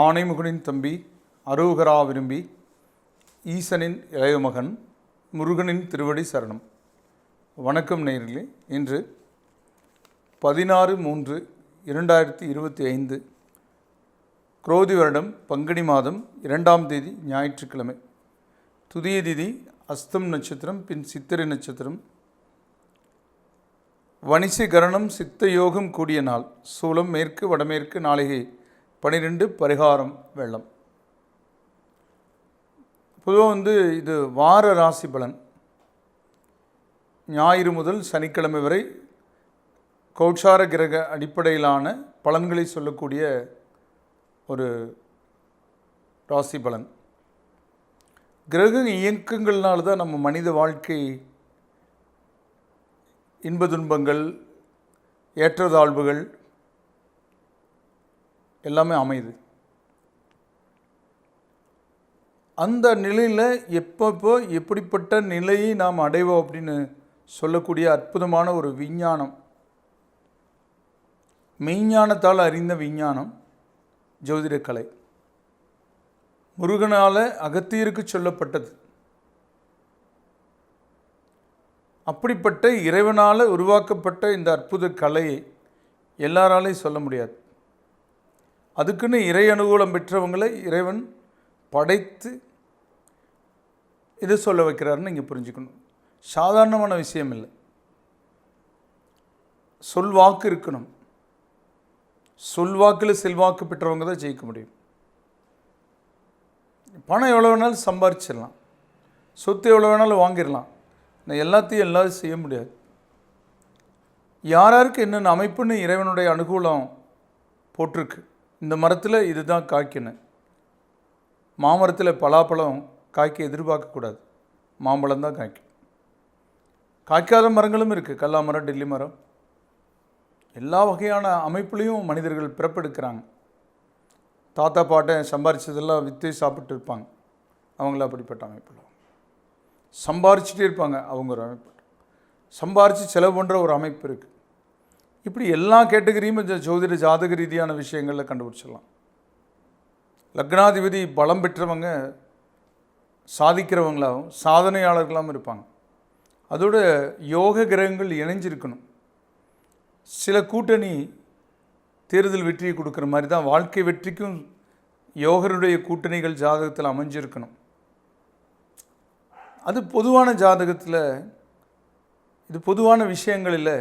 ஆனைமுகனின் தம்பி அரோகரா விரும்பி ஈசனின் இளைய மகன் முருகனின் திருவடி சரணம். வணக்கம் நேயர்களே. இன்று 16/3/2025 குரோதி வருடம் பங்குனி மாதம் 2ஆம் தேதி ஞாயிற்றுக்கிழமை. துதிய திதி அஸ்தம் நட்சத்திரம், பின் சித்திரை நட்சத்திரம். வணிசி கரணம் சித்த யோகம் கூடிய நாள். சூலம் மேற்கு வடமேற்கு. நாளிகை 12. பரிகாரம் வெள்ளம். பொதுவாக இது வார ராசி பலன். ஞாயிறு முதல் சனிக்கிழமை வரை கோட்சார கிரக அடிப்படையிலான பலன்களை சொல்லக்கூடிய ஒரு ராசி பலன். கிரக இயக்கங்கள்னால்தான் நம்ம மனித வாழ்க்கை இன்ப துன்பங்கள், ஏற்றத்தாழ்வுகள் எல்லாமே அமையுது. அந்த நிலையில் எப்பப்போ எப்படிப்பட்ட நிலையை நாம் அடைவோம் அப்படின்னு சொல்லக்கூடிய அற்புதமான ஒரு விஞ்ஞானம், மெய்ஞானத்தால் அறிந்த விஞ்ஞானம் ஜோதிடக்கலை. முருகனால் அகத்தியருக்கு சொல்லப்பட்டது. அப்படிப்பட்ட இறைவனால் உருவாக்கப்பட்ட இந்த அற்புத கலையை எல்லாராலையும் சொல்ல முடியாது. அதுக்குன்னு இறை அனுகூலம் பெற்றவங்களை இறைவன் படைத்து இது சொல்ல வைக்கிறாருன்னு நீங்கள் புரிஞ்சுக்கணும். சாதாரணமான விஷயம் இல்லை. சொல்வாக்கு இருக்கணும். சொல்வாக்கில் செல்வாக்கு பெற்றவங்க தான் ஜெயிக்க முடியும். பணம் எவ்வளோ வேணாலும் சம்பாரிச்சிடலாம், சொத்து எவ்வளோ வேணாலும் வாங்கிடலாம். நான் எல்லாத்தையும் எல்லாரும் செய்ய முடியாது. யாராருக்கு என்னென்ன அமைப்புன்னு இறைவனுடைய அனுகூலம் போட்டிருக்கு. இந்த மரத்தில் இது தான் காய்க்கணும். மாமரத்தில் பலாப்பழம் காய்க்க எதிர்பார்க்கக்கூடாது. மாம்பழம் தான் காய்க்கும். காய்க்காத மரங்களும் இருக்குது. கல்லா மரம், டெல்லி மரம், எல்லா வகையான அமைப்புலேயும் மனிதர்கள் பிறப்பெடுக்கிறாங்க. தாத்தா பாட்டை சம்பாரிச்சதெல்லாம் விற்று சாப்பிட்டு இருப்பாங்க. அவங்கள அப்படிப்பட்ட அமைப்பில் சம்பாரிச்சுட்டே இருப்பாங்க. அவங்க ஒரு அமைப்பு. சம்பாரித்து செலவு பண்ணுற ஒரு அமைப்பு இருக்குது. இப்படி எல்லா கேட்டகரியும் இந்த ஜோதிட ஜாதக ரீதியான விஷயங்களில் கண்டுபிடிச்சிடலாம். லக்னாதிபதி பலம் பெற்றவங்க சாதிக்கிறவங்களாகவும் சாதனையாளர்களாகவும் இருப்பாங்க. அதோட யோக கிரகங்கள் இணைஞ்சிருக்கணும். சில கூட்டணி தேர்தல் வெற்றியை கொடுக்குற மாதிரி தான் வாழ்க்கை வெற்றிக்கும் யோகருடைய கூட்டணிகள் ஜாதகத்தில் அமைஞ்சிருக்கணும். அது பொதுவான ஜாதகத்தில், இது பொதுவான விஷயங்களில்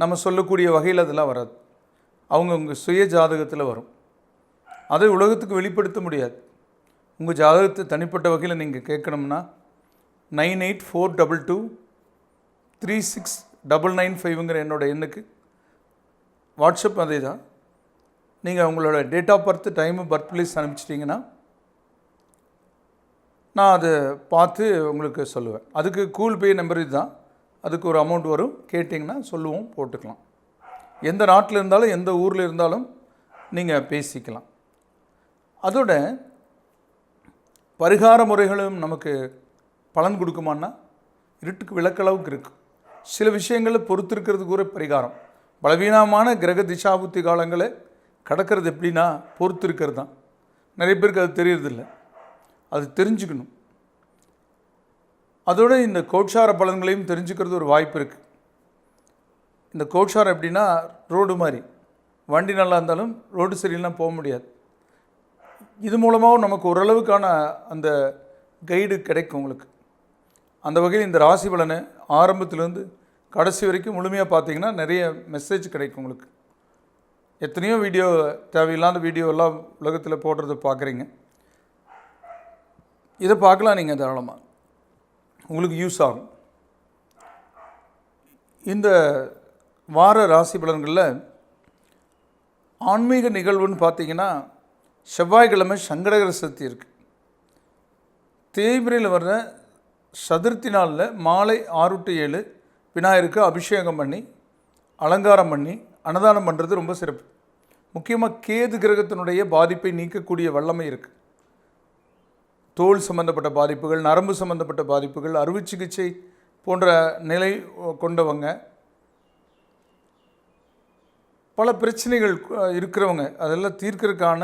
நம்ம சொல்லக்கூடிய வகையில் அதெல்லாம் வராது. அவங்கவுங்க சுய ஜாதகத்தில் வரும். அதை உலகத்துக்கு வெளிப்படுத்த முடியாது. உங்கள் ஜாதகத்தை தனிப்பட்ட வகையில் நீங்கள் கேட்கணும்னா 9842236995ங்கிற என்னோடய எண்ணுக்கு வாட்ஸ்அப் அதே தான். நீங்கள் உங்களோட date of birth, time, birth place அனுப்பிச்சிட்டிங்கன்னா நான் அதை பார்த்து உங்களுக்கு சொல்லுவேன். அதுக்கு கூகுள் பே நம்பர் இது தான். அதுக்கு ஒரு அமௌண்ட் வரும். கேட்டிங்கன்னா சொல்லுவோம், போட்டுக்கலாம். எந்த நாட்டில் இருந்தாலும் எந்த ஊரில் இருந்தாலும் நீங்கள் பேசிக்கலாம். அதோட பரிகார முறைகளும் நமக்கு பலன் கொடுக்குமான்னா இருட்டுக்கு விளக்களவுக்கு இருக்குது. சில விஷயங்களை பொறுத்திருக்கிறது கூட பரிகாரம். பலவீனமான கிரக திசாபுத்தி காலங்களை கடக்கிறது எப்படின்னா பொறுத்திருக்கிறது தான். நிறைய பேருக்கு அது தெரியறதில்லை. அது தெரிஞ்சுக்கணும். அதோடு இந்த கோட்சார பலன்களையும் தெரிஞ்சுக்கிறது ஒரு வாய்ப்பு இருக்குது. இந்த கோட்சாரம் எப்படின்னா ரோடு மாதிரி. வண்டி நல்லா இருந்தாலும் ரோடு சரியில்லைனா போக முடியாது. இது மூலமாகவும் நமக்கு ஓரளவுக்கான அந்த கைடு கிடைக்கும் உங்களுக்கு. அந்த வகையில் இந்த ராசி பலனை ஆரம்பத்திலேருந்து கடைசி வரைக்கும் முழுமையாக பார்த்தீங்கன்னா நிறைய மெசேஜ் கிடைக்கும் உங்களுக்கு. எத்தனையோ வீடியோ, தேவையில்லாத வீடியோலாம் உலகத்தில் போடுறத பார்க்குறீங்க. இதை பார்க்கலாம் நீங்கள் தாராளமாக. உங்களுக்கு யூஸ் ஆகும். இந்த வார ராசி பலன்களில் ஆன்மீக நிகழ்வுன்னு பார்த்தீங்கன்னா செவ்வாய்க்கிழமை சங்கடகர சதுர்த்தி இருக்குது. தேய்பிரையில் வர்ற சதுர்த்தி நாளில் மாலை 6 to 7 விநாயகருக்கு அபிஷேகம் பண்ணி அலங்காரம் பண்ணி அன்னதானம் பண்ணுறது ரொம்ப சிறப்பு. முக்கியமாக கேது கிரகத்தினுடைய பாதிப்பை நீக்கக்கூடிய வல்லமை இருக்குது. தோல் சம்பந்தப்பட்ட பாதிப்புகள், நரம்பு சம்பந்தப்பட்ட பாதிப்புகள், அறுவை சிகிச்சை போன்ற நிலை கொண்டவங்க, பல பிரச்சனைகள் இருக்கிறவங்க அதெல்லாம் தீர்க்கறதுக்கான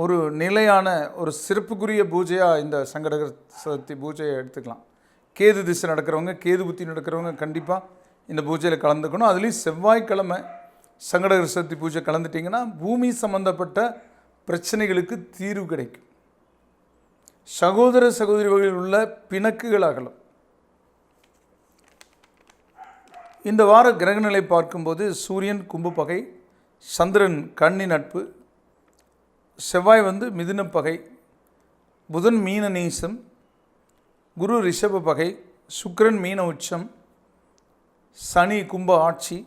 ஒரு நிலையான ஒரு சிறப்புக்குரிய பூஜையாக இந்த சங்கடகர சதுர்த்தி பூஜையை எடுத்துக்கலாம். கேது திசை நடக்கிறவங்க, கேது புத்தி நடக்கிறவங்க கண்டிப்பாக இந்த பூஜையில் கலந்துக்கணும். அதுலேயும் செவ்வாய்க்கிழமை சங்கடகர சதுர்த்தி பூஜை கலந்துட்டிங்கன்னா பூமி சம்பந்தப்பட்ட பிரச்சனைகளுக்கு தீர்வு கிடைக்கும். சகோதர சகோதரிகளில் உள்ள பிணக்குகள் அகலும். இந்த வார கிரகநிலை பார்க்கும்போது சூரியன் கும்பு பகை, சந்திரன் கன்னி நட்பு, செவ்வாய் மிதுன பகை, புதன் மீன நீசம், குரு ரிஷப பகை, சுக்கிரன் மீன உச்சம், சனி கும்ப ஆட்சி,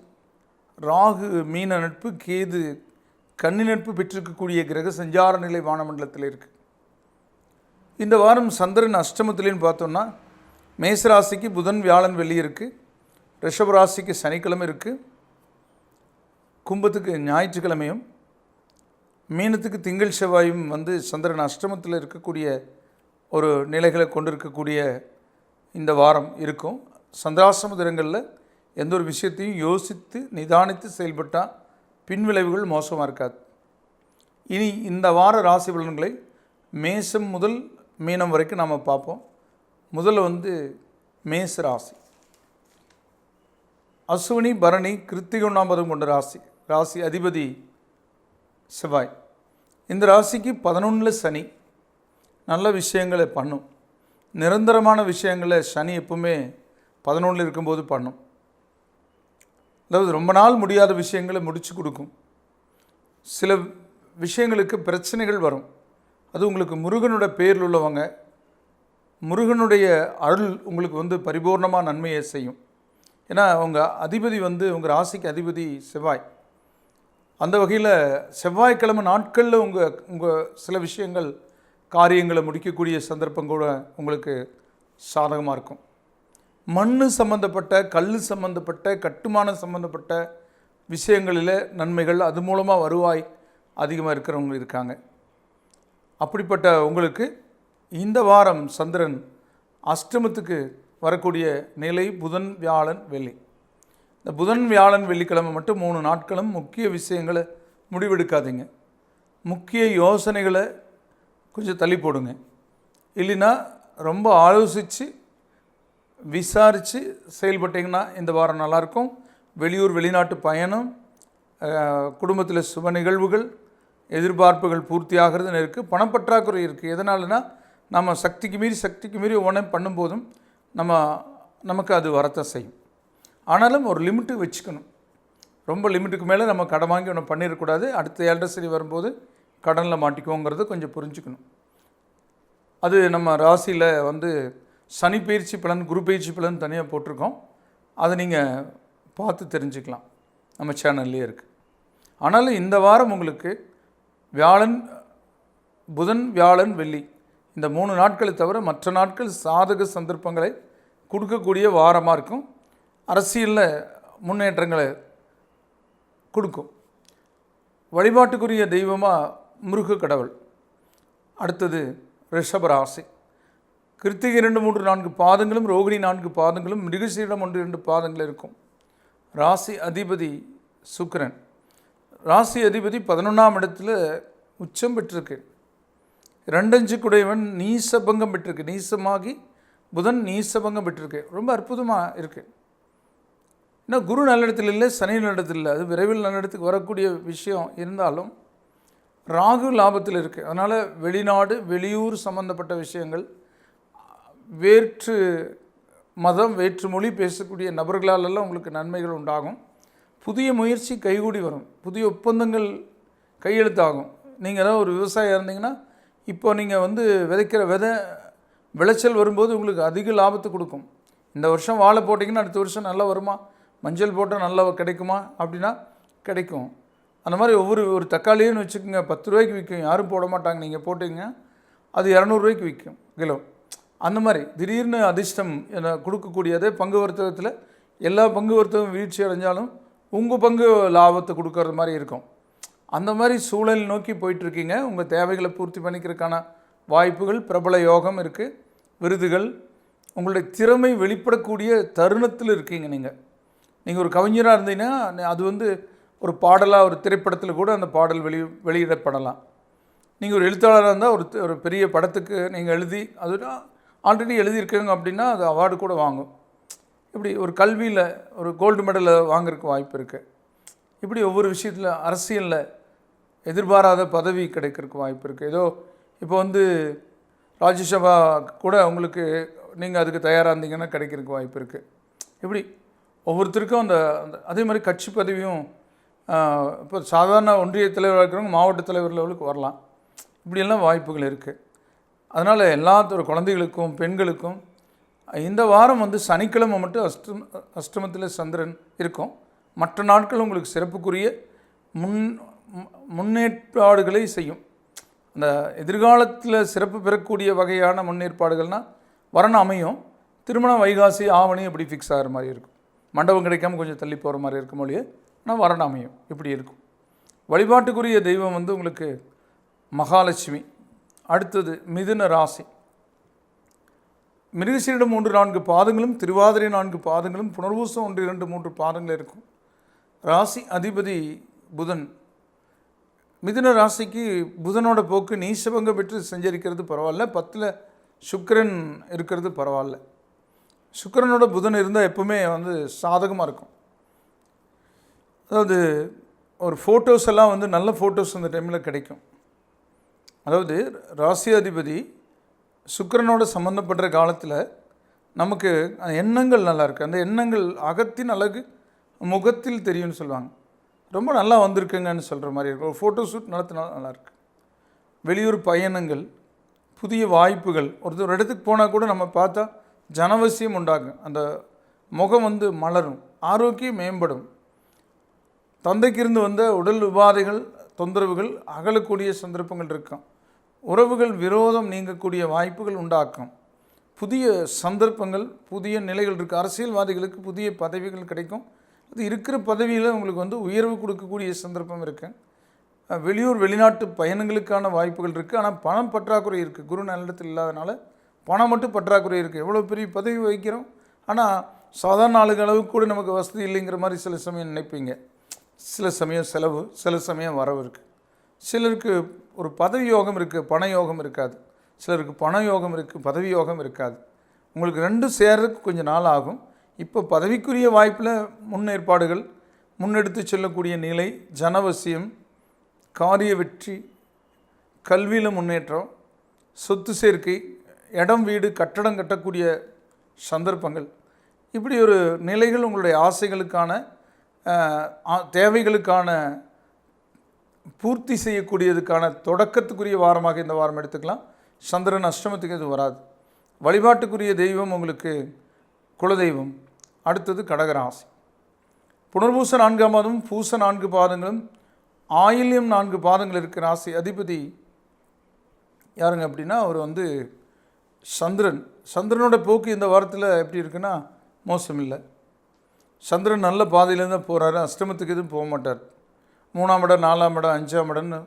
ராகு மீன நட்பு, கேது கன்னி நட்பு பெற்றிருக்கக்கூடிய கிரக சஞ்சார நிலை வானமண்டலத்தில் இருக்குது. இந்த வாரம் சந்திரன் அஷ்டமத்திலேன்னு பார்த்தோன்னா மேசராசிக்கு புதன் வியாழன் வெள்ளி இருக்குது, ரிஷபராசிக்கு சனிக்கிழமை இருக்குது, கும்பத்துக்கு ஞாயிற்றுக்கிழமையும், மீனத்துக்கு திங்கள் செவ்வாயும் சந்திரன் அஷ்டமத்தில் இருக்கக்கூடிய ஒரு நிலைகளை கொண்டிருக்கக்கூடிய இந்த வாரம் இருக்கும். சந்திராசிரம தினங்களில் எந்த ஒரு விஷயத்தையும் யோசித்து நிதானித்து செயல்பட்டால் பின்விளைவுகள் மோசமாக இருக்காது. இனி இந்த வார ராசி பலன்களை மேசம் முதல் மீனம் வரைக்கும் நாம் பார்ப்போம். முதல்ல மேச ராசி. அஸ்வினி பரணி கிருத்திகை 1 கொண்ட ராசி. ராசி அதிபதி செவ்வாய். இந்த ராசிக்கு 11 சனி. நல்ல விஷயங்களை பண்ணும். நிரந்தரமான விஷயங்களை சனி எப்பவுமே 11 இருக்கும்போது பண்ணும். அதாவது ரொம்ப நாள் முடியாத விஷயங்களை முடித்து கொடுக்கும். சில விஷயங்களுக்கு பிரச்சனைகள் வரும். அது உங்களுக்கு முருகனோட பேரில் உள்ளவங்க, முருகனுடைய அருள் உங்களுக்கு பரிபூர்ணமாக நன்மையை செய்யும். ஏன்னா உங்கள் அதிபதி உங்கள் ராசிக்கு அதிபதி செவ்வாய். அந்த வகையில் செவ்வாய்க்கிழமை நாட்களில் உங்கள் சில விஷயங்கள் காரியங்களை முடிக்கக்கூடிய சந்தர்ப்பம் கூட உங்களுக்கு சாதகமாக இருக்கும். மண் சம்பந்தப்பட்ட, கல் சம்பந்தப்பட்ட, கட்டுமான சம்பந்தப்பட்ட விஷயங்களில் நன்மைகள், அது மூலமாக வருவாய் அதிகமாக இருக்கிறவங்க இருக்காங்க. அப்படிப்பட்ட உங்களுக்கு இந்த வாரம் சந்திரன் அஷ்டமத்துக்கு வரக்கூடிய நிலை புதன் வியாழன் வெள்ளி. இந்த புதன் வியாழன் வெள்ளிக்கிழமை மட்டும் 3 நாட்களும் முக்கிய விஷயங்களை முடிவெடுக்காதீங்க. முக்கிய யோசனைகளை கொஞ்சம் தள்ளி போடுங்க. இல்லைன்னா ரொம்ப ஆலோசித்து விசாரித்து செயல்பட்டிங்கன்னா இந்த வாரம் நல்லாயிருக்கும். வெளியூர் வெளிநாட்டு பயணம், குடும்பத்தில் சுப நிகழ்வுகள், எதிர்பார்ப்புகள் பூர்த்தியாகிறதுன்னு இருக்குது. பணப்பற்றாக்குறை இருக்குது. எதனாலனா நம்ம சக்திக்கு மீறி ஒவ்வொன்றை பண்ணும்போதும் நமக்கு அது வரத்தான் செய்யும். ஆனாலும் ஒரு லிமிட்டு வச்சுக்கணும். ரொம்ப லிமிட்டுக்கு மேலே நம்ம கடன் வாங்கி ஒன்று பண்ணிடக்கூடாது. அடுத்த 7.5 சனி வரும்போது கடனில் மாட்டிக்குவோங்கிறத கொஞ்சம் புரிஞ்சுக்கணும். அது நம்ம ராசியில் சனி பயிற்சி பலன், குரு பயிற்சி பலன் தனியாக போட்டிருக்கோம். அதை நீங்கள் பார்த்து தெரிஞ்சுக்கலாம், நம்ம சேனல்லே இருக்குது. ஆனாலும் இந்த வாரம் உங்களுக்கு புதன் வியாழன் வெள்ளி இந்த 3 நாட்களை தவிர மற்ற நாட்கள் சாதக சந்தர்ப்பங்களை கொடுக்கக்கூடிய வாரமாக இருக்கும். அரசியலில் முன்னேற்றங்களை கொடுக்கும். வழிபாட்டுக்குரிய தெய்வமாக முருக கடவுள். அடுத்தது ரிஷபராசி. கிருத்திகை 2, 3, 4 பாதங்களும், ரோகிணி 4 பாதங்களும், மிருகசீரிடம் 1, 2 பாதங்கள் இருக்கும். ராசி அதிபதி சுக்கிரன். ராசி அதிபதி 11ஆம் இடத்துல உச்சம் பெற்றிருக்கு. 2-5 குடையவன் நீசபங்கம் பெற்றிருக்கு. நீசமாகி புதன் நீசபங்கம் பெற்றிருக்கு. ரொம்ப அற்புதமாக இருக்குது. ஏன்னா குரு நல்லிடத்தில் இல்லை, சனி நல்லிடத்தில் இல்லை. அது விரைவில் நல்லிடத்துக்கு வரக்கூடிய விஷயம் இருந்தாலும் ராகு லாபத்தில் இருக்குது. அதனால் வெளிநாடு வெளியூர் சம்பந்தப்பட்ட விஷயங்கள், வேற்று மதம் வேற்று மொழி பேசக்கூடிய நபர்களாலெல்லாம் உங்களுக்கு நன்மைகள் உண்டாகும். புதிய முயற்சி கைகூடி வரும். புதிய ஒப்பந்தங்கள் கையெழுத்தாகும். நீங்கள் ஏதாவது ஒரு விவசாயியாக இருந்தீங்கன்னா இப்போ நீங்கள் விதைக்கிற விளைச்சல் வரும்போது உங்களுக்கு அதிக லாபத்தை கொடுக்கும். இந்த வருஷம் வாழை போட்டிங்கன்னா அடுத்த வருஷம் நல்லா வருமா, மஞ்சள் போட்டால் நல்லா கிடைக்குமா அப்படின்னா கிடைக்கும். அந்த மாதிரி ஒரு தக்காளின்னு வச்சுக்கோங்க, 10 ரூபாய்க்கு விற்கும். யாரும் போட மாட்டாங்க. நீங்கள் போட்டிங்க அது 200 ரூபாய்க்கு விற்கும் கிலோ. அந்த மாதிரி திடீர்னு அதிர்ஷ்டம் கொடுக்கக்கூடியதே பங்கு வர்த்தகத்தில் எல்லா பங்கு வர்த்தகம் வீழ்ச்சி அடைஞ்சாலும் உங்கள் பங்கு லாபத்தை கொடுக்கறது மாதிரி இருக்கும். அந்த மாதிரி சூழல் நோக்கி போயிட்டுருக்கீங்க. உங்கள் தேவைகளை பூர்த்தி பண்ணிக்கிறதுக்கான வாய்ப்புகள், பிரபல யோகம் இருக்குது. விருதுகள், உங்களுடைய திறமை வெளிப்படக்கூடிய தருணத்தில் இருக்கீங்க. நீங்கள் ஒரு கவிஞராக இருந்தீங்கன்னா அது ஒரு பாடலாக, ஒரு திரைப்படத்தில் கூட அந்த பாடல் வெளியிடப்படலாம். நீங்கள் ஒரு எழுத்தாளராக இருந்தால் ஒரு பெரிய படத்துக்கு நீங்கள் எழுதி அது ஆல்ரெடி எழுதியிருக்கீங்க அப்படின்னா அது அவார்டு கூட வாங்கும். இப்படி ஒரு கல்வியில் ஒரு கோல்டு மெடலை வாங்குறதுக்கு வாய்ப்பு இருக்குது. இப்படி ஒவ்வொரு விஷயத்தில் அரசியலில் எதிர்பாராத பதவி கிடைக்கிறதுக்கு வாய்ப்பு இருக்குது. ஏதோ இப்போ வந்து ராஜ்யசபா கூட உங்களுக்கு நீங்கள் அதுக்கு தயாராக இருந்தீங்கன்னா கிடைக்கிறதுக்கு வாய்ப்பு இருக்குது. இப்படி ஒவ்வொருத்தருக்கும் அந்த அதே மாதிரி கட்சி பதவியும் இப்போ சாதாரண ஒன்றிய தலைவராக இருக்கிறவங்க மாவட்ட தலைவர் லெவலுக்கு வரலாம். இப்படியெல்லாம் வாய்ப்புகள் இருக்குது. அதனால் எல்லாத்தோட குழந்தைகளுக்கும் பெண்களுக்கும் இந்த வாரம் வந்து சனிக்கிழமை மட்டும் அஷ்டமத்தில் சந்திரன் இருக்கும். மற்ற நாட்கள் உங்களுக்கு சிறப்புக்குரிய முன்னேற்பாடுகளை செய்யும். அந்த எதிர்காலத்தில் சிறப்பு பெறக்கூடிய வகையான முன்னேற்பாடுகள்னால் வரணும் அமையும். திருமணம் வைகாசி ஆவணி இப்படி ஃபிக்ஸ் ஆகிற மாதிரி இருக்கும். மண்டபம் கிடைக்காம கொஞ்சம் தள்ளி போகிற மாதிரி இருக்கும் மொழியே, ஆனால் வரணும் அமையும் இப்படி இருக்கும். வழிபாட்டுக்குரிய தெய்வம் வந்து உங்களுக்கு மகாலட்சுமி. அடுத்தது மிதுன ராசி. மிருகசீரிடம் 3-4 பாதங்களும், திருவாதிரை 4 பாதங்களும், புனர்வூசம் 1-2-3 பாதங்கள் இருக்கும். ராசி அதிபதி புதன். மிதுன ராசிக்கு புதனோட போக்கு நீசபங்கம் பெற்று செஞ்சரிக்கிறது பரவாயில்ல. 10ல் சுக்கிரன் இருக்கிறது பரவாயில்ல. சுக்கிரனோட புதன் இருந்தால் எப்பவுமே வந்து சாதகமாக இருக்கும். அதாவது ஒரு ஃபோட்டோஸ் எல்லாம் வந்து நல்ல ஃபோட்டோஸ் அந்த டைமில் கிடைக்கும். அதாவது ராசி அதிபதி சுக்கிரனோட சம்மந்தப்படுற காலத்தில் நமக்கு எண்ணங்கள் நல்லாயிருக்கு. அந்த எண்ணங்கள் அகத்தின் அழகு முகத்தில் தெரியும்னு சொல்லுவாங்க. ரொம்ப நல்லா வந்திருக்குங்கன்னு சொல்கிற மாதிரி இருக்கும். ஒரு ஃபோட்டோ ஷூட் நடத்தினா நல்லாயிருக்கு. வெளியூர் பயணங்கள், புதிய வாய்ப்புகள், ஒரு இடத்துக்கு போனால் கூட நம்ம பார்த்தா ஜனவசியம் உண்டாகும். அந்த முகம் வந்து மலரும், ஆரோக்கியம் மேம்படும். தந்தைக்கு இருந்து வந்த உடல் உபாதைகள் தொந்தரவுகள் அகலக்கூடிய சந்தர்ப்பங்கள் இருக்கும். உறவுகள் விரோதம் நீங்கக்கூடிய வாய்ப்புகள் உண்டாக்கும். புதிய சந்தர்ப்பங்கள், புதிய நிலைகள் இருக்குது. அரசியல்வாதிகளுக்கு புதிய பதவிகள் கிடைக்கும். அது இருக்கிற பதவியில் உங்களுக்கு வந்து உயர்வு கொடுக்கக்கூடிய சந்தர்ப்பம் இருக்குது. வெளியூர் வெளிநாட்டு பயணங்களுக்கான வாய்ப்புகள் இருக்குது. ஆனால் பணம் பற்றாக்குறை இருக்குது. குரு நல்லிடத்தில் இல்லாதனால பணம் மட்டும் பற்றாக்குறை இருக்குது. எவ்வளோ பெரிய பதவி வகிக்கிறோம், ஆனால் சாதாரண ஆளுங்க அளவுக்கு கூட நமக்கு வசதி இல்லைங்கிற மாதிரி சில சமயம் நினைப்பீங்க. சில சமயம் செலவு, சில சமயம் வரவு இருக்குது. சிலருக்கு ஒரு பதவி யோகம் இருக்குது, பண யோகம் இருக்காது. சிலருக்கு பண யோகம் இருக்குது, பதவி யோகம் இருக்காது. உங்களுக்கு ரெண்டும் சேர்றதுக்கு கொஞ்சம் நாள் ஆகும். இப்போ பதவிக்குரிய வாய்ப்பில் முன்னேற்பாடுகள், முன்னெடுத்து செல்லக்கூடிய நிலை, ஜனவசியம், காரிய வெற்றி, கல்வியில் முன்னேற்றம், சொத்து சேர்க்கை, இடம் வீடு கட்டடம் கட்டக்கூடிய சந்தர்ப்பங்கள், இப்படி ஒரு நிலைகள் உங்களுடைய ஆசைகளுக்கான தேவைகளுக்கான பூர்த்தி செய்யக்கூடியதுக்கான தொடக்கத்துக்குரிய வாரமாக இந்த வாரம் எடுத்துக்கலாம். சந்திரன் அஷ்டமத்துக்கு இது வராது. வழிபாட்டுக்குரிய தெய்வம் உங்களுக்கு குலதெய்வம். அடுத்தது கடகராசி. புனர்பூச 4ஆம் பாதமும் பூச 4 பாதங்களும் ஆயில்யம் 4 பாதங்கள் இருக்கிற ராசி அதிபதி யாருங்க அப்படின்னா அவர் வந்து சந்திரன். சந்திரனோட போக்கு இந்த வாரத்தில் எப்படி இருக்குன்னா மோசம் இல்லை. சந்திரன் நல்ல பாதையிலேருந்து தான் போகிறாரு. அஷ்டமத்துக்கு எதுவும் போக மாட்டார். 3ஆம் இடம், 4ஆம் இடம், 5ஆம் இடம்னு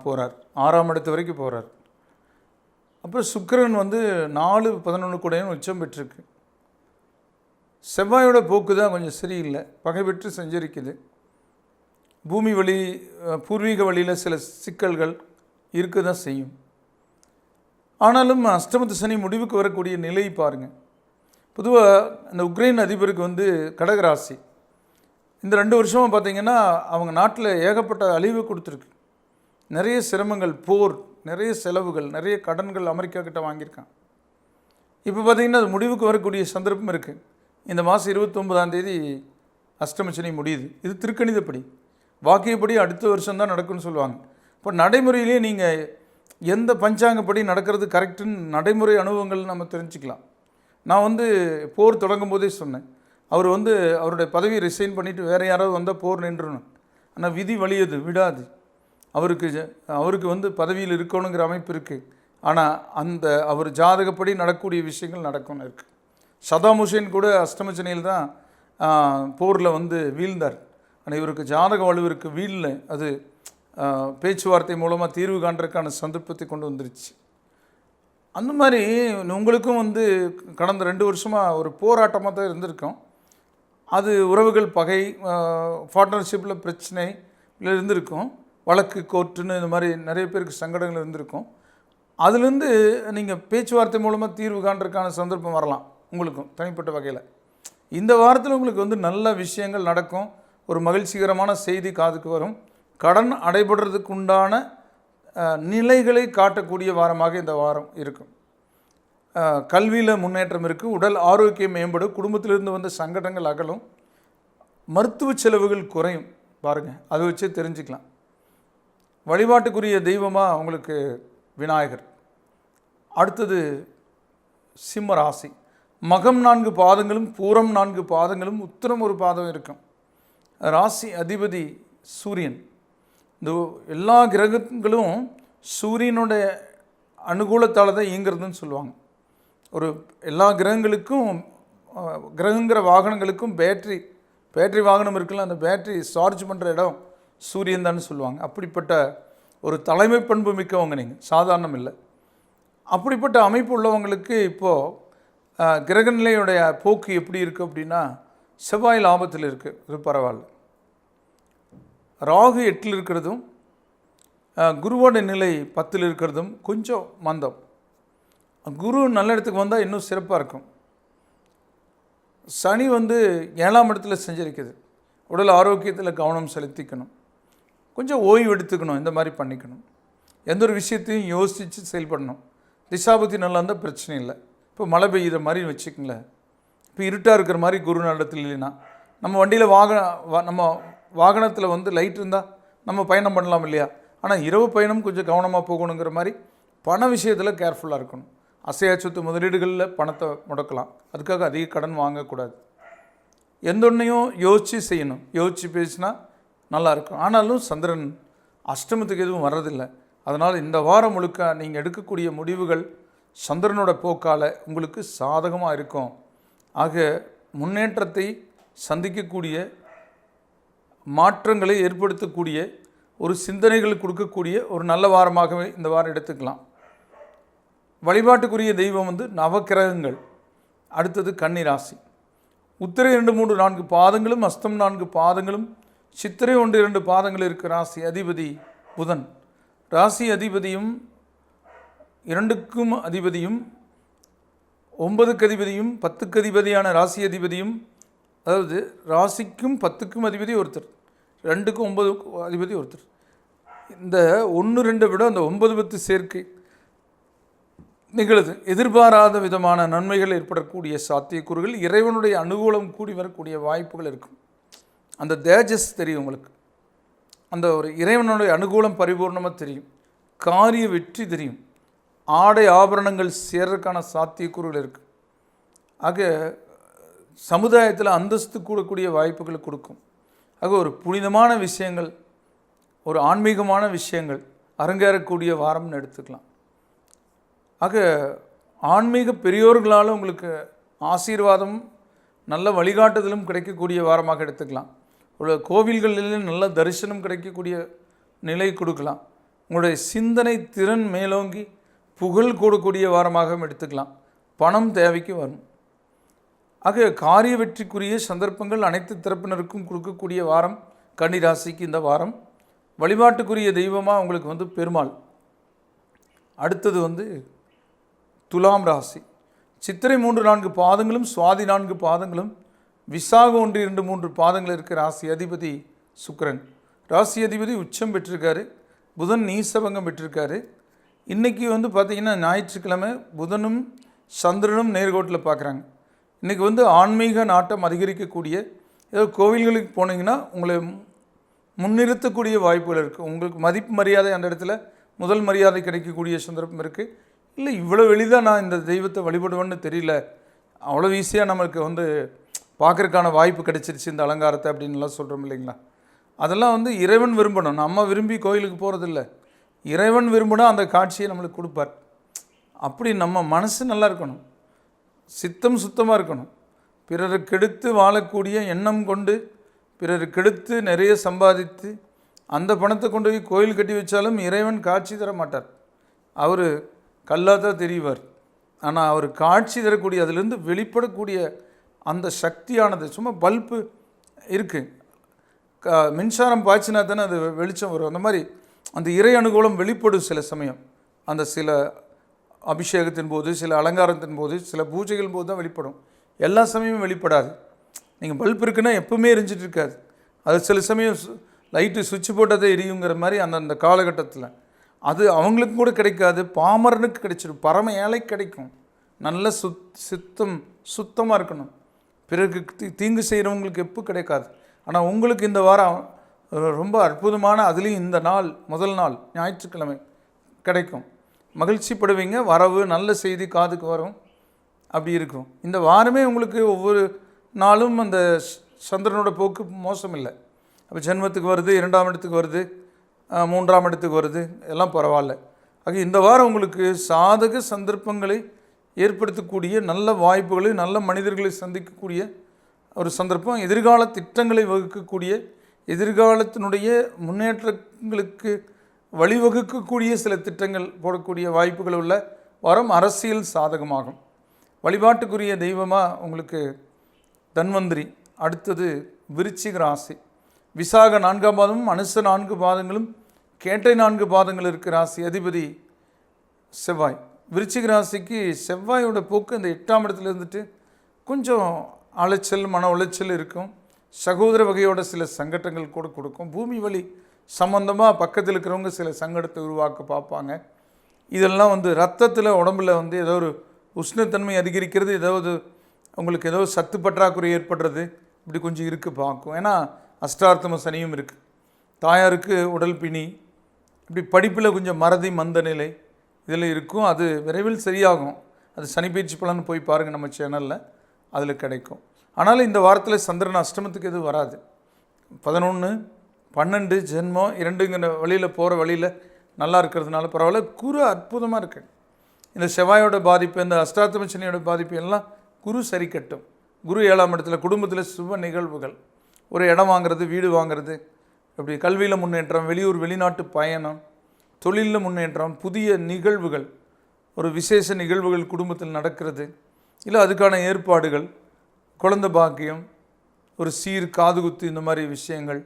போகிறார். 6ஆம் இடத்து வரைக்கும் போகிறார். அப்புறம் சுக்கிரன் வந்து 4-11 கூடையும் உச்சம் பெற்றிருக்கு. செவ்வாயோட போக்கு தான் கொஞ்சம் சரியில்லை, பகை பெற்று செஞ்சரிக்குது. பூமி வழி, பூர்வீக வழியில் சில சிக்கல்கள் இருக்க தான் செய்யும். ஆனாலும் அஷ்டமத்து சனி முடிவுக்கு வரக்கூடிய நிலை பாருங்கள். பொதுவாக அந்த உக்ரைன் அதிபருக்கு வந்து கடகராசி இந்த 2 வருஷமாக பார்த்திங்கன்னா அவங்க நாட்டில் ஏகப்பட்ட அழிவு கொடுத்துருக்கு. நிறைய சிரமங்கள், போர், நிறைய செலவுகள், நிறைய கடன்கள் அமெரிக்கா கிட்ட வாங்கியிருக்கான். இப்போ பார்த்திங்கன்னா அது முடிவுக்கு வரக்கூடிய சந்தர்ப்பம் இருக்குது. இந்த மாதம் 29ஆம் தேதி அஷ்டமச்சனி முடியுது. இது திருக்கணிதப்படி, வாக்கியப்படி அடுத்த வருஷம் தான் நடக்கும்னு சொல்லுவாங்க. இப்போ நடைமுறையிலே நீங்கள் எந்த பஞ்சாங்கப்படி நடக்கிறது கரெக்டுன்னு நடைமுறை அனுபவங்கள் நம்ம தெரிஞ்சுக்கலாம். நான் வந்து போர் தொடங்கும் போதே சொன்னேன், அவர் வந்து அவருடைய பதவியை ரிசைன் பண்ணிவிட்டு வேறு யாராவது வந்தால் போர் நின்றுணும். ஆனால் விதி வழியது விடாது. அவருக்கு வந்து பதவியில் இருக்கணுங்கிற அமைப்பு இருக்குது. ஆனால் அவர் ஜாதகப்படி நடக்கக்கூடிய விஷயங்கள் நடக்கும்னு இருக்குது. சதாம் ஹுசேன் கூட அஷ்டமச்சனையில் தான் போரில் வந்து வீழ்ந்தார். ஆனால் இவருக்கு ஜாதக வலுவிற்கு வீழில் அது பேச்சுவார்த்தை மூலமாக தீர்வு காண்றதுக்கான சந்தர்ப்பத்தை கொண்டு வந்துருச்சு. அந்த மாதிரி உங்களுக்கும் வந்து கடந்த 2 வருஷமாக ஒரு போராட்டமாக தான் இருந்திருக்கோம். அது உறவுகள் பகை, பார்ட்னர்ஷிப்பில் பிரச்சனை இருந்திருக்கும். வழக்கு கோர்ட்டுன்னு இந்த மாதிரி நிறைய பேருக்கு சங்கடங்கள் இருந்திருக்கும். அதுலேருந்து நீங்கள் பேச்சுவார்த்தை மூலமாக தீர்வு காண்றதுக்கான சந்தர்ப்பம் வரலாம் உங்களுக்கும் தனிப்பட்ட வகையில். இந்த வாரத்தில் உங்களுக்கு வந்து நல்ல விஷயங்கள் நடக்கும். ஒரு மகிழ்ச்சிகரமான செய்தி காதுக்கு வரும். கடன் அடைபடுறதுக்கு உண்டான நிலைகளை காட்டக்கூடிய வாரமாக இந்த வாரம் இருக்கும். கல்வியில் முன்னேற்றம் இருக்குது. உடல் ஆரோக்கியம் மேம்படும். குடும்பத்திலிருந்து வந்த சங்கடங்கள் அகலும். மருத்துவ செலவுகள் குறையும். பாருங்கள், அதை வச்சு தெரிஞ்சுக்கலாம். வழிபாட்டுக்குரிய தெய்வமாக உங்களுக்கு விநாயகர். அடுத்தது சிம்ம ராசி. மகம் 4 பாதங்களும் பூரம் 4 பாதங்களும் உத்திரம் ஒரு பாதம் இருக்கும். ராசி அதிபதி சூரியன். இந்த எல்லா கிரகங்களும் சூரியனுடைய அனுகூலத்தால் தான் இயங்கிறதுன்னு சொல்லுவாங்க. ஒரு எல்லா கிரகங்கிற வாகனங்களுக்கும் பேட்டரி வாகனம் இருக்குல்ல, அந்த பேட்டரி சார்ஜ் பண்ணுற இடம் சூரியன் தான் சொல்லுவாங்க. அப்படிப்பட்ட ஒரு தலைமை பண்பு மிக்கவங்க நீங்கள், சாதாரணம் இல்லை. அப்படிப்பட்ட அமைப்பு உள்ளவங்களுக்கு இப்போது கிரகநிலையுடைய போக்கு எப்படி இருக்குது அப்படின்னா, செவ்வாய் லாபத்தில் இருக்குது, இது பரவாயில்ல. ராகு 8 இருக்கிறதும் குருவோட நிலை 10 இருக்கிறதும் கொஞ்சம் மந்தம். குரு நல்ல இடத்துக்கு வந்தால் இன்னும் சிறப்பாக இருக்கும். சனி வந்து 7ஆம் இடத்துல செஞ்சிருக்குது. உடல் ஆரோக்கியத்தில் கவனம் செலுத்திக்கணும், கொஞ்சம் ஓய்வு எடுத்துக்கணும், இந்த மாதிரி பண்ணிக்கணும். எந்த ஒரு விஷயத்தையும் யோசித்து செயல்படணும். திசாபுத்தி நல்லா இருந்தால் பிரச்சனை இல்லை. இப்போ மழை பெய்கிற மாதிரி வச்சுக்கங்களேன். இப்போ இருட்டாக இருக்கிற மாதிரி குரு நடத்தில் இல்லைன்னா நம்ம வண்டியில் நம்ம வாகனத்தில் வந்து லைட் இருந்தால் நம்ம பயணம் பண்ணலாம் இல்லையா? ஆனால் இரவு பயணம் கொஞ்சம் கவனமாக போகணுங்கிற மாதிரி பண விஷயத்தில் கேர்ஃபுல்லாக இருக்கணும். அசையா சொத்து முதலீடுகளில் பணத்தை முடக்கலாம். அதுக்காக அதிக கடன் வாங்கக்கூடாது. எந்த ஒன்றையும் யோசித்து செய்யணும். யோசித்து பேசினா நல்லாயிருக்கும். ஆனாலும் சந்திரன் அஷ்டமத்துக்கு எதுவும் வர்றதில்லை. அதனால் இந்த வாரம் முழுக்க நீங்கள் எடுக்கக்கூடிய முடிவுகள் சந்திரனோட போக்கால் உங்களுக்கு சாதகமாக இருக்கும். ஆக முன்னேற்றத்தை சந்திக்கக்கூடிய, மாற்றங்களை ஏற்படுத்தக்கூடிய, ஒரு சிந்தனைகள் கொடுக்கக்கூடிய ஒரு நல்ல வாரமாகவே இந்த வாரம் எடுத்துக்கலாம். வழிபாட்டுக்குரிய தெய்வம் வந்து நவக்கிரகங்கள். அடுத்தது கன்னி ராசி. உத்திரை 2, 3, 4 பாதங்களும் அஸ்தம் 4 பாதங்களும் சித்திரை 1, 2 பாதங்கள் இருக்கிற ராசி அதிபதி புதன். ராசி அதிபதியும் 2க்கும் அதிபதியும் 9க்கு அதிபதியும் 10க்கு அதிபதியான ராசி அதிபதியும், அதாவது ராசிக்கும் 10க்கும் அதிபதி ஒருத்தர், 2க்கும் 9க்கும் அதிபதி ஒருத்தர். இந்த 1, 2 விட அந்த 9, 10 சேர்க்கை நிகழுது. எதிர்பாராத விதமான நன்மைகள் ஏற்படக்கூடிய சாத்தியக்கூறுகள், இறைவனுடைய அனுகூலம் கூடி வரக்கூடிய வாய்ப்புகள் இருக்கும். அந்த தேஜஸ் தெரியும் உங்களுக்கு. அந்த ஒரு இறைவனுடைய அனுகூலம் பரிபூர்ணமாக தெரியும். காரிய வெற்றி தெரியும். ஆடை ஆபரணங்கள் சேர்றதுக்கான சாத்தியக்கூறுகள் இருக்குது. ஆக சமுதாயத்தில் அந்தஸ்து கூடக்கூடிய வாய்ப்புகள் கொடுக்கும். ஆக ஒரு புனிதமான விஷயங்கள், ஒரு ஆன்மீகமான விஷயங்கள் அரங்கேறக்கூடிய வாரம்னு எடுத்துக்கலாம். ஆக ஆன்மீக பெரியோர்களால் உங்களுக்கு ஆசீர்வாதம், நல்ல வழிகாட்டுதலும் கிடைக்கக்கூடிய வாரமாக எடுத்துக்கலாம். ஒரு கோவில்களில் நல்ல தரிசனம் கிடைக்கக்கூடிய நிலை கொடுக்கலாம். உங்களுடைய சிந்தனை திறன் மேலோங்கி புகழ் கூடக்கூடிய வாரமாக எடுத்துக்கலாம். பணம் தேவைக்கு வரும். ஆக காரிய வெற்றிக்குரிய சந்தர்ப்பங்கள் அனைத்து தரப்பினருக்கும் கொடுக்கக்கூடிய வாரம் கன்னி ராசிக்கு இந்த வாரம். வழிபாட்டுக்குரிய தெய்வமாக உங்களுக்கு வந்து பெருமாள். அடுத்தது வந்து துலாம் ராசி. சித்திரை 3, 4 பாதங்களும் சுவாதி 4 பாதங்களும் விசாகம் 1, 2, 3 பாதங்கள் இருக்கிற ராசி அதிபதி சுக்கிரன். ராசி அதிபதி உச்சம் பெற்றிருக்காரு. புதன் நீசபங்கம் பெற்றிருக்காரு. இன்றைக்கி வந்து பார்த்திங்கன்னா ஞாயிற்றுக்கிழமை புதனும் சந்திரனும் நேர்கோட்டில் பார்க்குறாங்க. இன்றைக்கி வந்து ஆன்மீக நாட்டம் அதிகரிக்கக்கூடிய, ஏதோ கோவில்களுக்கு போனீங்கன்னா உங்களை முன்னிறுத்தக்கூடிய வாய்ப்புகள் இருக்குது. உங்களுக்கு மதிப்பு மரியாதை அந்த இடத்துல முதல் மரியாதை கிடைக்கக்கூடிய சந்தர்ப்பம் இருக்குது. இல்லை இவ்வளோ எளிதாக நான் இந்த தெய்வத்தை வழிபடுவேன்னு தெரியல, அவ்வளோ ஈஸியாக நம்மளுக்கு வந்து பார்க்குறதுக்கான வாய்ப்பு கிடைச்சிருச்சு இந்த அலங்காரத்தை அப்படின்லாம் சொல்கிறோம் இல்லைங்களா? அதெல்லாம் வந்து இறைவன் விரும்பணும். நம்ம விரும்பி கோயிலுக்கு போகிறதில்ல, இறைவன் விரும்பினா அந்த காட்சியை நம்மளுக்கு கொடுப்பார். அப்படி நம்ம மனசு நல்லா இருக்கணும், சித்தம் சுத்தமாக இருக்கணும். பிறருக்கு கெடுத்து வாழக்கூடிய எண்ணம் கொண்டு பிறருக்கு கெடுத்து நிறைய சம்பாதித்து அந்த பணத்தை கொண்டு போய் கோயில் கட்டி வச்சாலும் இறைவன் காட்சி தர மாட்டார். அவர் கல்லாக தான் தெரிவார். ஆனால் அவர் காட்சி தரக்கூடிய, அதிலிருந்து வெளிப்படக்கூடிய அந்த சக்தியானது, சும்மா பல்பு இருக்குது, மின்சாரம் பாய்ச்சினா தானே அது வெளிச்சம் வரும். அந்த மாதிரி அந்த இறை அனுகூலம் வெளிப்படும் சில சமயம். அந்த சில அபிஷேகத்தின் போது, சில அலங்காரத்தின் போது, சில பூஜைகள் போது தான் வெளிப்படும். எல்லா சமயமும் வெளிப்படாது. நீங்கள் பல்ப் இருக்குன்னா எப்பவுமே எரிஞ்சிட்டு இருக்காது. அது சில சமயம் லைட்டு சுவிட்ச் போட்டதே எரியுங்கிற மாதிரி அந்த காலகட்டத்தில் அது அவங்களுக்கு கூட கிடைக்காது. பாமரனுக்கு கிடைச்சிடும், பரம ஏழைக்கு கிடைக்கும். நல்ல சுத்தமாக இருக்கணும். பிறகு தீங்கு செய்கிறவங்களுக்கு எப்போ கிடைக்காது. ஆனால் உங்களுக்கு இந்த வாரம் ரொம்ப அற்புதமான, அதுலேயும் இந்த நாள் முதல் நாள் ஞாயிற்றுக்கிழமை கிடைக்கும். மகிழ்ச்சிப்படுவீங்க. வரவு நல்ல செய்தி காதுக்கு வரும். அப்படி இருக்கும். இந்த வாரமே உங்களுக்கு ஒவ்வொரு நாளும் அந்த சந்திரனோட போக்கு மோசம் இல்லை. அப்போ ஜென்மத்துக்கு வருது, 2ஆம் இடத்துக்கு வருது, 3ஆம் இடத்துக்கு வருது, எல்லாம் பரவாயில்ல. ஆக இந்த வாரம் உங்களுக்கு சாதக சந்தர்ப்பங்களை ஏற்படுத்தக்கூடிய நல்ல வாய்ப்புகளை, நல்ல மனிதர்களை சந்திக்கக்கூடிய ஒரு சந்தர்ப்பம், எதிர்கால திட்டங்களை வகுக்கக்கூடிய, எதிர்காலத்தினுடைய முன்னேற்றங்களுக்கு வழிவகுக்கக்கூடிய சில திட்டங்கள் போடக்கூடிய வாய்ப்புகள் உள்ள வாரம். அரசியல் சாதகமாகும். வழிபாட்டுக்குரிய தெய்வமாக உங்களுக்கு தன்வந்திரி. அடுத்தது விருச்சிக ராசி. விசாக 4ஆம் பாதமும், அனுச 4 பாதங்களும், கேட்டை 4 பாதங்கள் இருக்கிற ராசி. அதிபதி செவ்வாய். விருச்சிக ராசிக்கு செவ்வாயோட போக்கு இந்த 8ஆம் இடத்துல இருந்துட்டு கொஞ்சம் அலைச்சல், மன உளைச்சல் இருக்கும். சகோதர வகையோட சில சங்கடங்கள் கூட கொடுக்கும். பூமி வழி சம்பந்தமாக பக்கத்தில் இருக்கிறவங்க சில சங்கடத்தை உருவாக்க பார்ப்பாங்க. இதெல்லாம் ரத்தத்தில், உடம்புல ஏதோ ஒரு உஷ்ணத்தன்மை அதிகரிக்கிறது, ஏதாவது உங்களுக்கு ஏதோ சத்து பற்றாக்குறை ஏற்படுறது, இப்படி கொஞ்சம் இருக்குது பார்க்கும். ஏன்னா அஷ்டார்த்தம சனியும் இருக்குது. தாயாருக்கு உடல் பிணி, இப்படி படிப்பில் கொஞ்சம் மறதி மந்த நிலை இதில் இருக்கும். அது விரைவில் சரியாகும். அது சனி பயிற்சி பலன் போய் பாருங்கள் நம்ம சேனலில், அதில் கிடைக்கும். ஆனாலும் இந்த வாரத்தில் சந்திரன் அஷ்டமத்துக்கு எதுவும் வராது. 11, 12 ஜென்மம் 2ங்கிற வழியில் போகிற வழியில் நல்லா இருக்கிறதுனால பரவாயில்ல. குரு அற்புதமாக இருக்கு. இந்த செவ்வாயோட பாதிப்பு, இந்த அஷ்டார்த்தம சனியோட பாதிப்பு எல்லாம் குரு சரி கட்டும். குரு 7ஆம் இடத்துல குடும்பத்தில் சுப நிகழ்வுகள், ஒரு இடம் வாங்கிறது, வீடு வாங்கிறது, அப்படி கல்வியில் முன்னேற்றம், வெளியூர் வெளிநாட்டு பயணம், தொழிலில் முன்னேற்றம், புதிய நிகழ்வுகள், ஒரு விசேஷ நிகழ்வுகள் குடும்பத்தில் நடக்கிறது, இல்லை அதுக்கான ஏற்பாடுகள், குழந்தை பாக்கியம், ஒரு சீர், காதுகுத்து, இந்த மாதிரி விஷயங்கள்.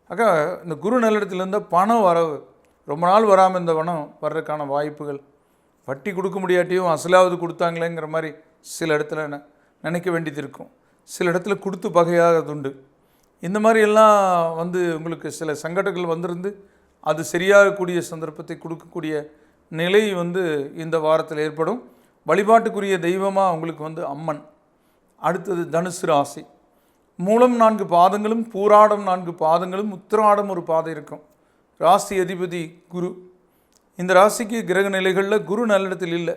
ஆக இந்த குரு நல்லிடத்தில் இருந்தால் பண வரவு ரொம்ப நாள் வராமல் இந்த பணம் வர்றதுக்கான வாய்ப்புகள். வட்டி கொடுக்க முடியாட்டியும் அசலாவது கொடுத்தாங்களேங்கிற மாதிரி சில இடத்துல நினைக்க வேண்டியது இருக்கும். சில இடத்துல கொடுத்து பகையாகிறது உண்டு. இந்த மாதிரி எல்லாம் உங்களுக்கு சில சங்கடங்கள் வந்திருந்து அது சரியாகக்கூடிய சந்தர்ப்பத்தை கொடுக்கக்கூடிய நிலை இந்த வாரத்தில் ஏற்படும். வழிபாட்டுக்குரிய தெய்வமாக உங்களுக்கு அம்மன். அடுத்தது தனுசு ராசி. மூலம் 4 பாதங்களும், பூராடம் 4 பாதங்களும், உத்திராடம் ஒரு பாதை இருக்கும். ராசி அதிபதி குரு. இந்த ராசிக்கு கிரக நிலைகளில் குரு நல்ல இடத்தில் இல்லை,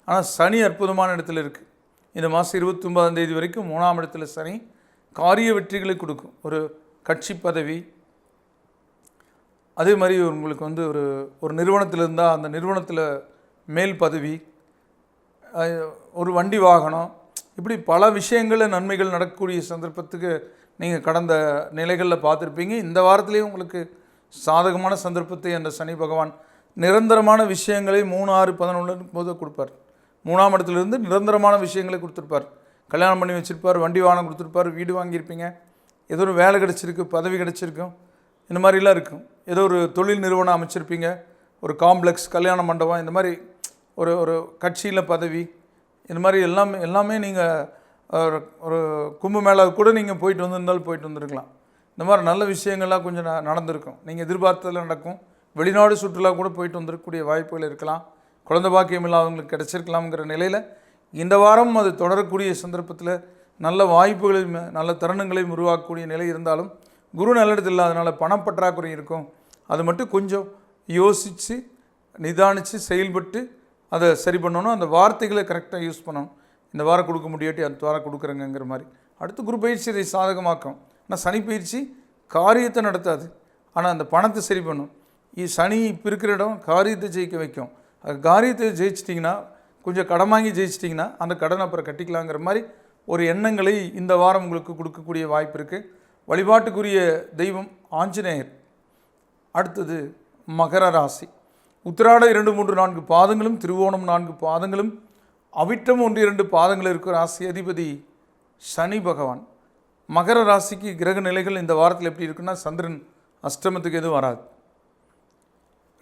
ஆனால் சனி அற்புதமான இடத்துல இருக்குது. இந்த மாதம் 29ஆம் தேதி வரைக்கும் 3ஆம் இடத்துல சனி காரிய வெற்றிகளை கொடுக்கும். ஒரு கட்சி பதவி, அதே மாதிரி உங்களுக்கு ஒரு நிறுவனத்தில் இருந்தால் அந்த நிறுவனத்தில் மேல் பதவி, ஒரு வண்டி வாகனம், இப்படி பல விஷயங்களில் நன்மைகள் நடக்கக்கூடிய சந்தர்ப்பத்துக்கு நீங்கள் கடந்த நிலைகளில் பார்த்துருப்பீங்க. இந்த வாரத்திலேயே உங்களுக்கு சாதகமான சந்தர்ப்பத்தை அந்த சனி பகவான் நிரந்தரமான விஷயங்களை 3, 6, 11 போது கொடுப்பார். 3ஆம் இடத்துலேருந்து நிரந்தரமான விஷயங்களை கொடுத்துருப்பார். கல்யாணம் பண்ணி வச்சுருப்பார், வண்டி வாகனம் கொடுத்துருப்பார், வீடு வாங்கியிருப்பீங்க, ஏதோ ஒரு வேலை கிடச்சிருக்கு, பதவி கிடச்சிருக்கும், இந்த மாதிரிலாம் இருக்கும். ஏதோ ஒரு தொழில் நிறுவனம் அமைச்சிருப்பீங்க, ஒரு காம்ப்ளெக்ஸ், கல்யாண மண்டபம், இந்த மாதிரி ஒரு கட்சியில் பதவி, இந்த மாதிரி எல்லாமே நீங்கள் ஒரு கும்பமேளா கூட நீங்கள் போயிட்டு வந்திருந்தாலும் போயிட்டு வந்துருக்கலாம். இந்த மாதிரி நல்ல விஷயங்கள்லாம் கொஞ்சம் நடந்திருக்கும். நீங்கள் எதிர்பார்த்ததில் நடக்கும். வெளிநாடு சுற்றுலா கூட போயிட்டு வந்துருக்கக்கூடிய வாய்ப்புகள் இருக்கலாம். குழந்தை பாக்கியம் இல்லாதவங்களுக்கு கிடச்சிருக்கலாம்ங்கிற நிலையில் இந்த வாரம் அது தொடரக்கூடிய சந்தர்ப்பத்தில் நல்ல வாய்ப்புகளையும் நல்ல தருணங்களையும் உருவாக்கக்கூடிய நிலை இருந்தாலும் குரு நல்லிடத்தில் இல்லாதனால பணப்பற்றாக்குறை இருக்கும். அது மட்டும் கொஞ்சம் யோசித்து நிதானித்து செயல்பட்டு அதை சரி பண்ணணும். அந்த வார்த்தைகளை கரெக்டாக யூஸ் பண்ணணும். இந்த வாரம் கொடுக்க முடியாட்டி அடுத்த வாரம் கொடுக்குறேங்கிற மாதிரி. அடுத்து குரு பயிற்சி இதை சாதகமாக்கும். ஆனால் சனி பயிற்சி காரியத்தை நடத்தாது, ஆனால் அந்த பணத்தை சரி பண்ணும். சனி இப்போ இருக்கிற இடம் காரியத்தை ஜெயிக்க வைக்கும். அது காரியத்தை ஜெயிச்சிட்டிங்கன்னா, கொஞ்சம் கடன் வாங்கி ஜெயிச்சிட்டிங்கன்னா அந்த கடன் அப்புறம் கட்டிக்கலாங்கிற மாதிரி ஒரு எண்ணங்களை இந்த வாரம் உங்களுக்கு கொடுக்கக்கூடிய வாய்ப்பு இருக்குது. வழிபாட்டுக்குரிய தெய்வம் ஆஞ்சநேயர். அடுத்தது மகர ராசி. உத்திராட 2, 3, 4 பாதங்களும், திருவோணம் 4 பாதங்களும், அவிட்டம் 1, 2 பாதங்கள் இருக்கிற ராசி அதிபதி சனி பகவான். மகர ராசிக்கு கிரக நிலைகள் இந்த வாரத்தில் எப்படி இருக்குன்னா, சந்திரன் அஷ்டமத்துக்கு எதுவும் வராது.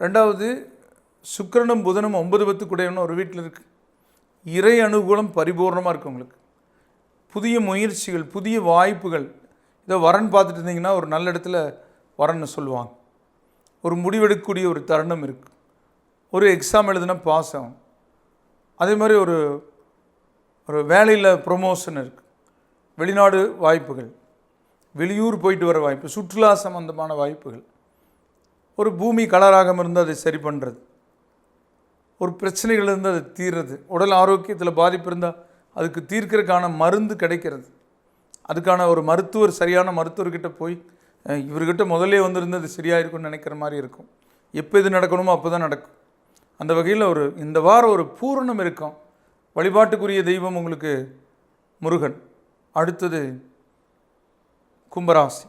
ரெண்டாவது, சுக்கிரனும் புதனும் 9 10 ஒரு வீட்டில் இருக்குது. இறை அனுகூலம் பரிபூர்ணமாக இருக்குது உங்களுக்கு. புதிய முயற்சிகள், புதிய வாய்ப்புகள். இதை வரன் பார்த்துட்டு இருந்தீங்கன்னா ஒரு நல்ல இடத்துல வரன்னு சொல்லுவாங்க. ஒரு முடிவெடுக்கக்கூடிய ஒரு தருணம் இருக்குது. ஒரு எக்ஸாம் எழுதுனா பாஸ் ஆகும். அதே மாதிரி ஒரு வேலையில் ப்ரொமோஷன் இருக்குது. வெளிநாடு வாய்ப்புகள், வெளியூர் போயிட்டு வர வாய்ப்பு, சுற்றுலா சம்பந்தமான வாய்ப்புகள். ஒரு பூமி கலராகம் இருந்து அதை சரி பண்ணுறது, ஒரு பிரச்சனைகள் இருந்து அதை தீர்றது, உடல் ஆரோக்கியத்தில் பாதிப்பு இருந்தால் அதுக்கு தீர்க்கிறதுக்கான மருந்து கிடைக்கிறது. அதுக்கான ஒரு மருத்துவர், சரியான மருத்துவர்கிட்ட போய் இவர்கிட்ட முதல்லே வந்திருந்தது சரியாக இருக்கும்னு நினைக்கிற மாதிரி இருக்கும். எப்போ இது நடக்கணுமோ அப்போ தான் நடக்கும். அந்த வகையில் இந்த வாரம் ஒரு பூரணம் இருக்கும். வழிபாட்டுக்குரிய தெய்வம் உங்களுக்கு முருகன். அடுத்தது கும்பராசி.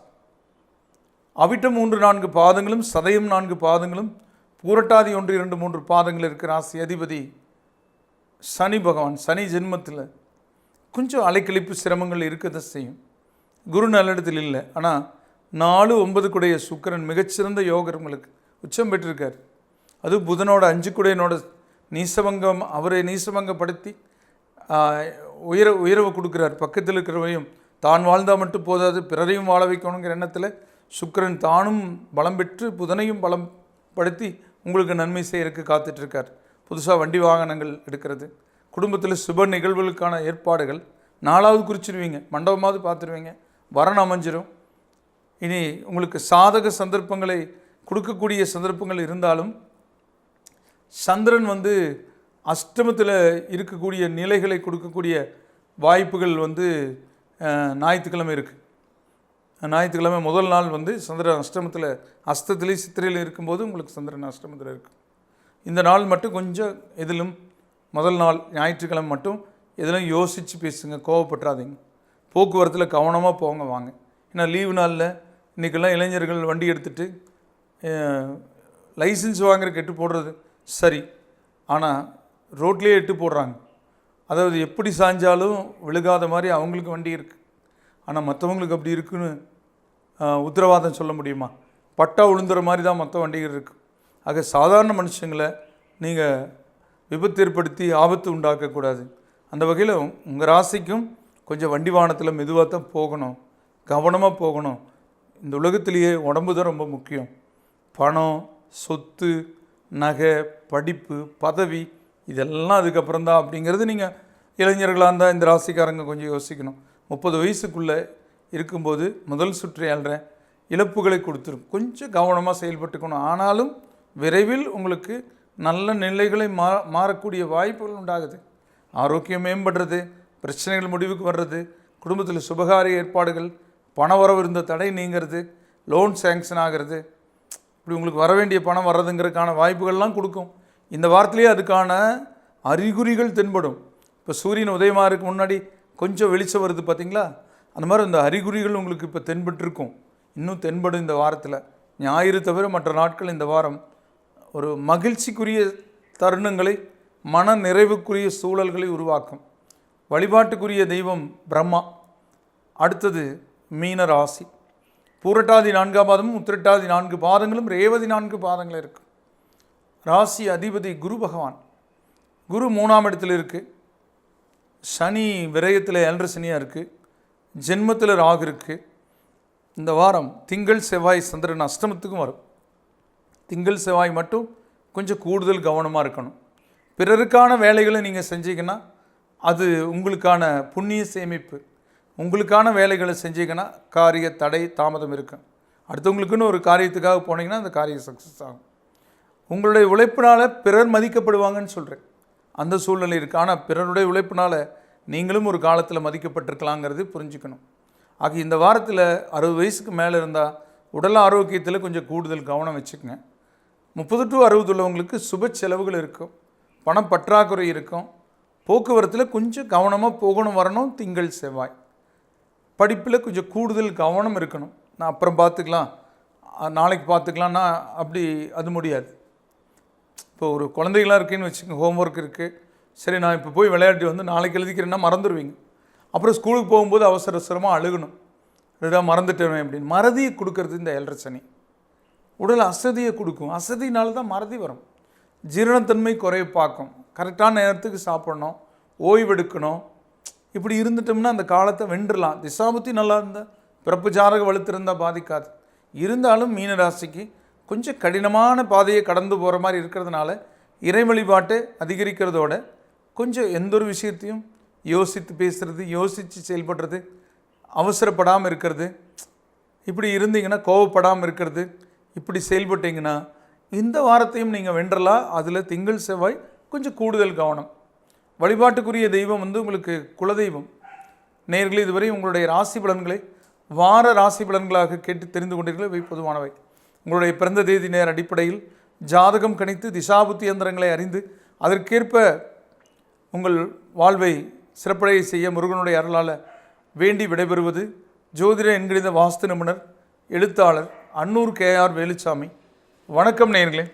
அவிட்டம் 3 4 பாதங்களும், சதயம் 4 பாதங்களும், பூரட்டாதி 1 2 3 பாதங்கள் இருக்கிற ராசி அதிபதி சனி பகவான். சனி ஜென்மத்தில் கொஞ்சம் அலைக்கழிப்பு சிரமங்கள் இருக்கதான் செய்யும். குரு நல்லிடத்தில் இல்லை. ஆனால் 4 9 சுக்கிரன் மிகச்சிறந்த யோகர் உங்களுக்கு உச்சம் பெற்றிருக்கார். அது புதனோட 5 நீசபங்கம், அவரை நீசபங்கப்படுத்தி உயர்வு கொடுக்குறார். பக்கத்தில் இருக்கிறவையும் தான் வாழ்ந்தால் மட்டும் போதாது, பிறரையும் வாழ வைக்கணுங்கிற எண்ணத்தில் சுக்கிரன் தானும் பலம் பெற்று புதனையும் பலம் படுத்தி உங்களுக்கு நன்மை செய்யறதுக்கு காத்துட்ருக்கார். புதுசாக வண்டி வாகனங்கள் எடுக்கிறது, குடும்பத்தில் சுப நிகழ்வுகளுக்கான ஏற்பாடுகள் 4வது குறிச்சிடுவீங்க, மண்டபமாவது பார்த்துருவீங்க, வரன் அமைஞ்சிடும். இனி உங்களுக்கு சாதக சந்தர்ப்பங்களை கொடுக்கக்கூடிய சந்தர்ப்பங்கள் இருந்தாலும் சந்திரன் அஷ்டமத்தில் இருக்கக்கூடிய நிலைகளை கொடுக்கக்கூடிய வாய்ப்புகள் ஞாயிற்றுக்கிழமை இருக்குது. ஞாயிற்றுக்கிழமை முதல் நாள் சந்திரன் அஷ்டமத்தில், அஸ்தத்திலே சித்திரையில் இருக்கும்போது உங்களுக்கு சந்திரன் அஷ்டமத்தில் இருக்குது. இந்த நாள் மட்டும் கொஞ்சம் எதிலும் முதல் நாள் ஞாயிற்றுக்கிழமை மட்டும் எதிலும் யோசித்து பேசுங்க, கோவப்பட்டுறாதீங்க. போக்குவரத்தில் கவனமாக போங்க வாங்க. ஏன்னா லீவு நாளில் இன்றைக்கெல்லாம் இளைஞர்கள் வண்டி எடுத்துகிட்டு லைசன்ஸ் வாங்குற எட்டு போடுறது சரி, ஆனால் ரோட்லேயே எட்டு போடுறாங்க. அதாவது எப்படி சாஞ்சாலும் விழுகாத மாதிரி அவங்களுக்கு வண்டி இருக்குது. ஆனால் மற்றவங்களுக்கு அப்படி இருக்குன்னு உத்தரவாதம் சொல்ல முடியுமா? பட்டா விழுந்துற மாதிரி தான் மற்ற வண்டிகள் இருக்குது. ஆக சாதாரண மனுஷங்களை நீங்கள் விபத்து ஏற்படுத்தி ஆபத்து உண்டாக்கக்கூடாது. அந்த வகையில் உங்கள் ராசிக்கும் கொஞ்சம் வண்டி வாகனத்தில் மெதுவாக தான் போகணும், கவனமாக போகணும். இந்த உலகத்திலேயே உடம்பு தான் ரொம்ப முக்கியம். பணம், சொத்து, நகை, படிப்பு, பதவி இதெல்லாம் அதுக்கப்புறம் தான் அப்படிங்கிறது நீங்கள் இளைஞர்களாக இருந்தால் இந்த ராசிக்காரங்க கொஞ்சம் யோசிக்கணும். 30 வயசுக்குள்ளே இருக்கும்போது முதல் சுற்று ஏழ்ற இழப்புகளை கொடுத்துரும். கொஞ்சம் கவனமாக செயல்பட்டுக்கணும். ஆனாலும் விரைவில் உங்களுக்கு நல்ல நிலைகளை மாறக்கூடிய வாய்ப்புகள் உண்டாகுது. ஆரோக்கியம் மேம்படுறது, பிரச்சனைகள் முடிவுக்கு வர்றது, குடும்பத்தில் சுபகாரிய ஏற்பாடுகள், பண வரவு இருந்த தடை நீங்கிறது, லோன் சேங்ஷன் ஆகிறது, இப்படி உங்களுக்கு வர வேண்டிய பணம் வர்றதுங்கிறதுக்கான வாய்ப்புகள்லாம் கொடுக்கும். இந்த வாரத்திலேயே அதுக்கான அறிகுறிகள் தென்படும். இப்போ சூரியன் உதயமாருக்கு முன்னாடி கொஞ்சம் வெளிச்சம் வருது பார்த்தீங்களா? அந்த மாதிரி இந்த அறிகுறிகள் உங்களுக்கு இப்போ தென்பட்டுருக்கும். இன்னும் தென்படும் இந்த வாரத்தில். ஞாயிறு தவிர மற்ற நாட்கள் இந்த வாரம் ஒரு மகிழ்ச்சிக்குரிய தருணங்களை, மன நிறைவுக்குரிய சூழல்களை உருவாக்கும். வழிபாட்டுக்குரிய தெய்வம் பிரம்மா. அடுத்தது மீன ராசி. பூரட்டாதி 4 பாதமும், உத்திரட்டாதி 4 பாதங்களும், ரேவதி 4 பாதங்கள் இருக்குது. ராசி அதிபதி குரு பகவான். குரு 3ஆம் இடத்துல இருக்குது. சனி விரயத்தில் 7.5 சனியாக இருக்குது. ஜென்மத்தில் ராகு இருக்குது. இந்த வாரம் திங்கள் செவ்வாய் சந்திரன் அஷ்டமத்துக்கும் வரும். திங்கள் செவ்வாய் மட்டும் கொஞ்சம் கூடுதல் கவனமாக இருக்கணும். பிறருக்கான வேலைகளை நீங்கள் செஞ்சீங்கன்னா அது உங்களுக்கான புண்ணிய சேமிப்பு. உங்களுக்கான வேலைகளை செஞ்சீங்கன்னா காரிய தடை தாமதம் இருக்கும். அடுத்தவங்களுக்குன்னு ஒரு காரியத்துக்காக போனீங்கன்னா அந்த காரியம் சக்ஸஸ் ஆகும். உங்களுடைய உழைப்பினால் பிறர் மதிக்கப்படுவாங்கன்னு சொல்கிறேன். அந்த சூழ்நிலை இருக்குது. ஆனால் பிறருடைய உழைப்பினால் நீங்களும் ஒரு காலத்தில் மதிக்கப்பட்டிருக்கலாங்கிறது புரிஞ்சுக்கணும். ஆக இந்த வாரத்தில் 60 வயசுக்கு மேலே இருந்தால் உடல் ஆரோக்கியத்தில் கொஞ்சம் கூடுதல் கவனம் வச்சுக்கோங்க. 30 to 60 உள்ளவங்களுக்கு சுப செலவுகள் இருக்கும், பணம் பற்றாக்குறை இருக்கும். போக்குவரத்தில் கொஞ்சம் கவனமாக போகணும் வரணும். திங்கள் செவ்வாய். படிப்பில் கொஞ்சம் கூடுதல் கவனம் இருக்கணும். நான் அப்புறம் பார்த்துக்கலாம், நாளைக்கு பார்த்துக்கலாம்னா அப்படி அது முடியாது. இப்போ ஒரு குழந்தைகளாக இருக்குன்னு வச்சுக்கோங்க, ஹோம்ஒர்க் இருக்குது, சரி நான் இப்போ போய் விளையாட்டி நாளைக்கு எழுதிக்கிறேன்னா மறந்துடுவீங்க. அப்புறம் ஸ்கூலுக்கு போகும்போது அவசரமாக அழுகணும். இதான் மறந்துட்டேன் அப்படின்னு மறதியை கொடுக்கறது இந்த 7.5 சனி. உடல் அசதியை கொடுக்கும். அசதினால தான் மறதி வரும். ஜீரணத்தன்மை குறைய பார்க்கும். கரெக்டான நேரத்துக்கு சாப்பிடணும், ஓய்வெடுக்கணும். இப்படி இருந்துட்டோம்னா அந்த காலத்தை வென்றலாம். திசாபுத்தி நல்லா இருந்தால், பிறப்பு ஜாதகம் வலுத்திருந்தால் பாதிக்காது. இருந்தாலும் மீன ராசிக்கு கொஞ்சம் கடினமான பாதையை கடந்து போகிற மாதிரி இருக்கிறதுனால இறை வழிபாட்டை அதிகரிக்கிறதோட கொஞ்சம் எந்த ஒரு விஷயத்தையும் யோசித்து பேசுகிறது, யோசித்து செயல்படுறது, அவசரப்படாமல் இருக்கிறது, இப்படி இருந்தீங்கன்னா கோவப்படாமல் இருக்கிறது, இப்படி செயல்பட்டீங்கன்னா இந்த வாரத்தையும் நீங்கள் வென்றலாம். அதில் திங்கள் செவ்வாய் கொஞ்சம் கூடுதல் கவனம். வழிபாட்டுக்குரிய தெய்வம் உங்களுக்கு குலதெய்வம். நேயர்களே, இதுவரை உங்களுடைய ராசி பலன்களை வார ராசி பலன்களாக கேட்டு தெரிந்து கொண்டீர்கள். இவை பொதுவானவை. உங்களுடைய பிறந்த தேதி நேர அடிப்படையில் ஜாதகம் கணித்து திசாபுத்தி யந்திரங்களை அறிந்து அதற்கேற்ப உங்கள் வாழ்வை சிறப்படைய செய்ய முருகனுடைய அருளால் வேண்டி விடைபெறுவது ஜோதிட என்கிற வாஸ்து நிபுணர் எழுத்தாளர் அன்னூர் KR வேலுச்சாமி. வணக்கம் நேயர்களே.